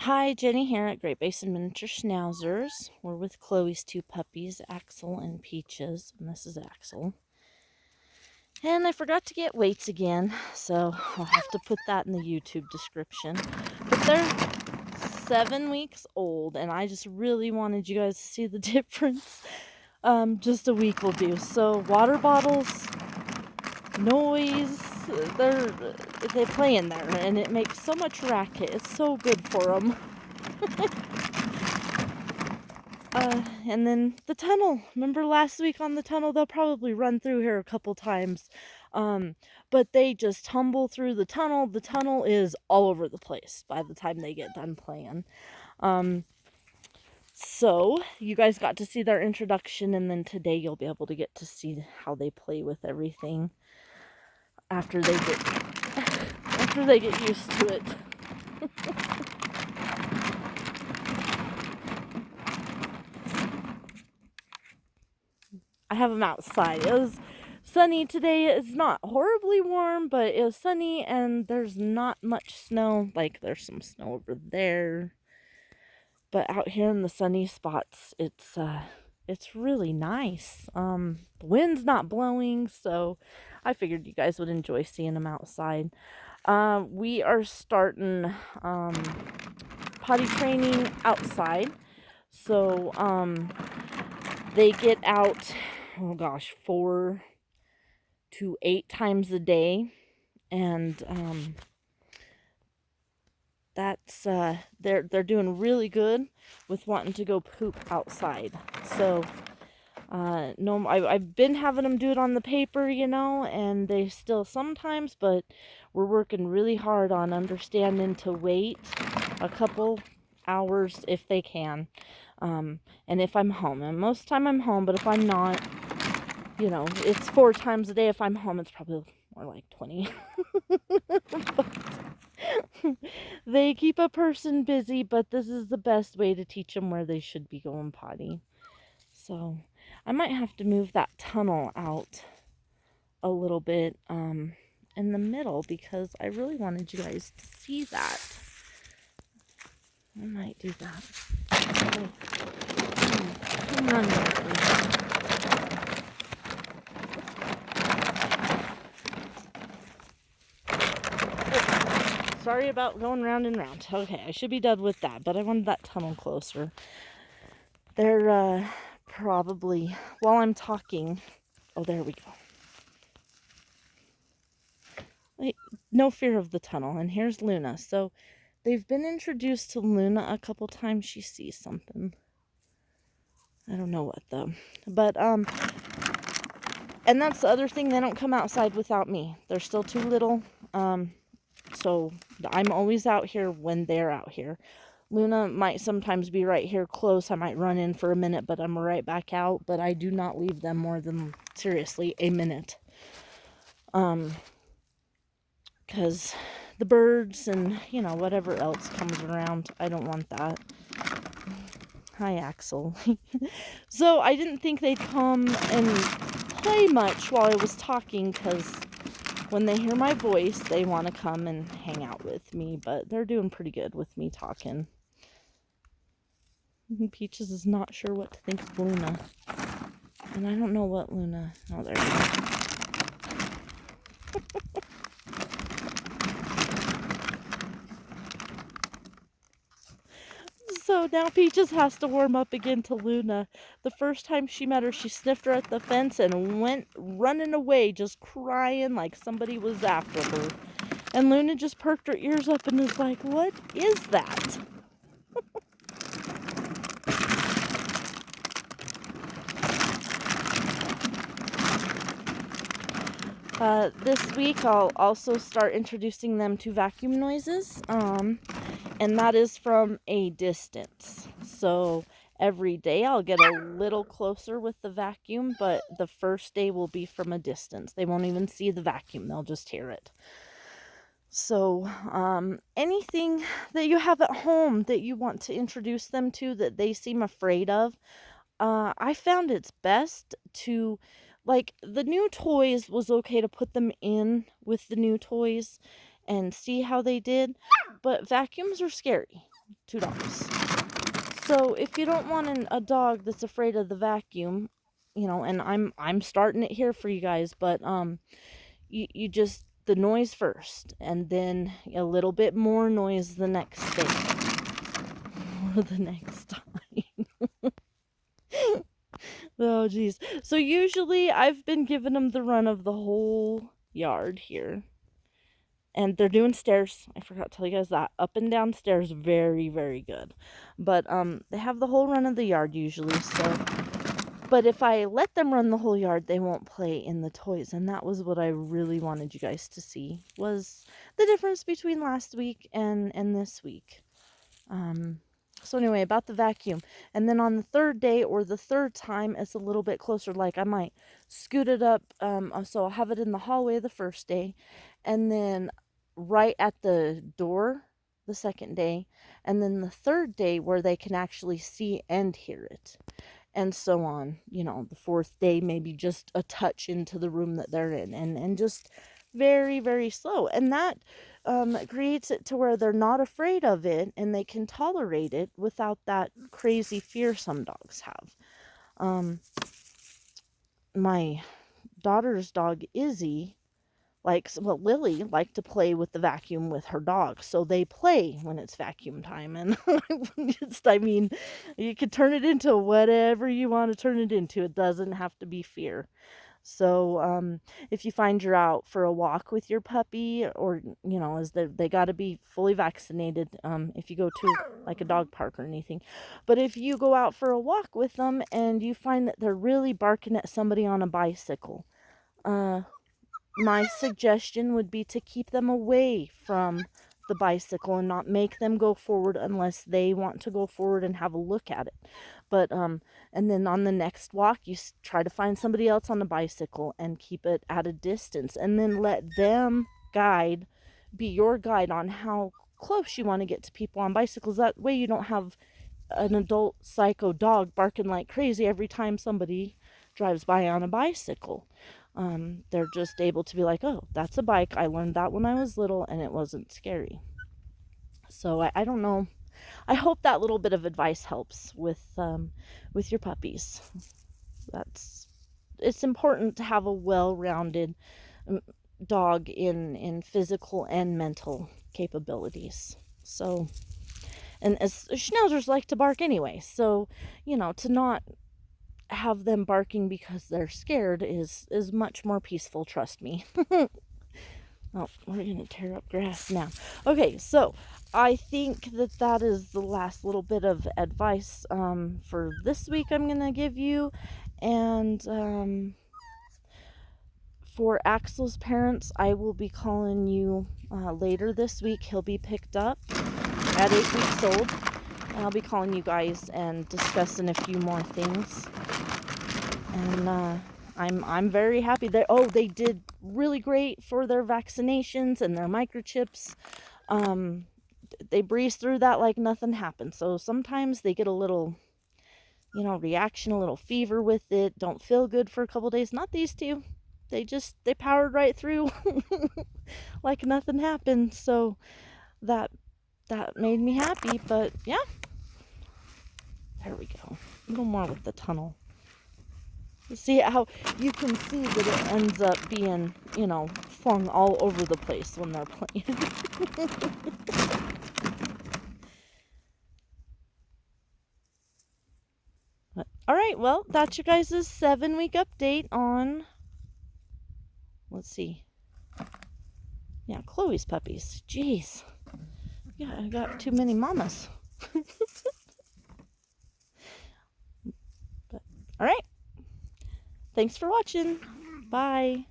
Hi, Jenny here at Great Basin Miniature Schnauzers. We're with Chloe's two puppies, Axel and Peaches, and this is Axel. And I forgot to get weights again, so I'll have to put that in the YouTube description. But they're 7 weeks old, and I just really wanted you guys to see the difference. Just a week will do. So water bottles, noise, they play in there, and it makes so much racket. It's so good for them. And then the tunnel. Remember last week on the tunnel? They'll probably run through here a couple times. But they just tumble through the tunnel. The tunnel is all over the place by the time they get done playing. So you guys got to see their introduction, and then today you'll be able to get to see how they play with everything after they get used to it. I have them outside. It was sunny today. It's not horribly warm, but it was sunny, and there's not much snow. Like, there's some snow over there. But out here in the sunny spots, it's really nice. The wind's not blowing, so I figured you guys would enjoy seeing them outside. We are starting potty training outside. So they get out, oh gosh, 4 to 8 times a day, and that's they're doing really good with wanting to go poop outside. So no, I've been having them do it on the paper, you know, and they still sometimes, but we're working really hard on understanding to wait a couple hours if they can. And if I'm home, and most of the time I'm home, but if I'm not, you know, it's 4 times a day. If I'm home, it's probably more like 20. But they keep a person busy, but this is the best way to teach them where they should be going potty. So I might have to move that tunnel out a little bit in the middle, because I really wanted you guys to see that. I might do that. Okay. Come run here, please. Sorry about going round and round. Okay, I should be done with that, but I wanted that tunnel closer. They're probably, while I'm talking, oh, there we go. Wait, no fear of the tunnel. And here's Luna. So they've been introduced to Luna a couple times. She sees something. I don't know what though. But and that's the other thing, they don't come outside without me. They're still too little. So I'm always out here when they're out here. Luna might sometimes be right here close. I might run in for a minute, but I'm right back out. But I do not leave them more than, seriously, a minute. Because the birds and, you know, whatever else comes around, I don't want that. Hi, Axel. So I didn't think they'd come and play much while I was talking, because when they hear my voice, they want to come and hang out with me, but they're doing pretty good with me talking. Peaches is not sure what to think of Luna. And I don't know what Luna... Oh, there we go. So now Peaches has to warm up again to Luna. The first time she met her, she sniffed her at the fence and went running away, just crying like somebody was after her. And Luna just perked her ears up and is like, "What is that?" This week I'll also start introducing them to vacuum noises, and that is from a distance. So every day I'll get a little closer with the vacuum, but the first day will be from a distance. They won't even see the vacuum, they'll just hear it. So anything that you have at home that you want to introduce them to that they seem afraid of, I found it's best to, like, the new toys was okay to put them in with the new toys and see how they did, but vacuums are scary. 2 dogs. So if you don't want a dog that's afraid of the vacuum, you know, and I'm starting it here for you guys, but you just the noise first, and then a little bit more noise the next day or the next time. Oh geez. So usually I've been giving them the run of the whole yard here. And they're doing stairs. I forgot to tell you guys that. Up and down stairs, very, very good. But they have the whole run of the yard usually, so. But if I let them run the whole yard, they won't play in the toys. And that was what I really wanted you guys to see, was the difference between last week and this week. So anyway, about the vacuum. And then on the third day or the third time, it's a little bit closer. Like I might scoot it up. So I'll have it in the hallway the first day. And then right at the door the second day. And then the third day where they can actually see and hear it. And so on. You know, the fourth day, maybe just a touch into the room that they're in. And just very, very slow. And that creates it to where they're not afraid of it and they can tolerate it without that crazy fear some dogs have. My daughter's dog, Izzy, Lily liked to play with the vacuum with her dog. So they play when it's vacuum time. And I mean, you could turn it into whatever you want to turn it into. It doesn't have to be fear. So if you find you're out for a walk with your puppy, or, you know, they got to be fully vaccinated if you go to like a dog park or anything. But if you go out for a walk with them and you find that they're really barking at somebody on a bicycle, my suggestion would be to keep them away from the bicycle and not make them go forward unless they want to go forward and have a look at it. But and then on the next walk, you try to find somebody else on the bicycle and keep it at a distance, and then let them be your guide on how close you want to get to people on bicycles. That way you don't have an adult psycho dog barking like crazy every time somebody drives by on a bicycle. They're just able to be like, oh, that's a bike. I learned that when I was little and it wasn't scary. So I don't know. I hope that little bit of advice helps with your puppies. It's important to have a well-rounded dog in physical and mental capabilities. So, and as schnauzers like to bark anyway, so, you know, to not have them barking because they're scared is much more peaceful, trust me. Oh, we're gonna tear up grass now. Okay, so I think that is the last little bit of advice for this week I'm gonna give you. And for Axel's parents, I will be calling you later this week. He'll be picked up at 8 weeks old, and I'll be calling you guys and discussing a few more things. And I'm very happy that they did really great for their vaccinations and their microchips. They breezed through that like nothing happened. So sometimes they get a little, you know, reaction, a little fever with it, don't feel good for a couple days. Not these two. They powered right through like nothing happened. So that made me happy. But yeah, there we go. A little more with the tunnel. See how you can see that it ends up being, you know, flung all over the place when they're playing. All right, well, that's your guys' 7-week update on, let's see. Yeah, Chloe's puppies. Jeez. Yeah, I got too many mamas. But, all right. Thanks for watching. Bye.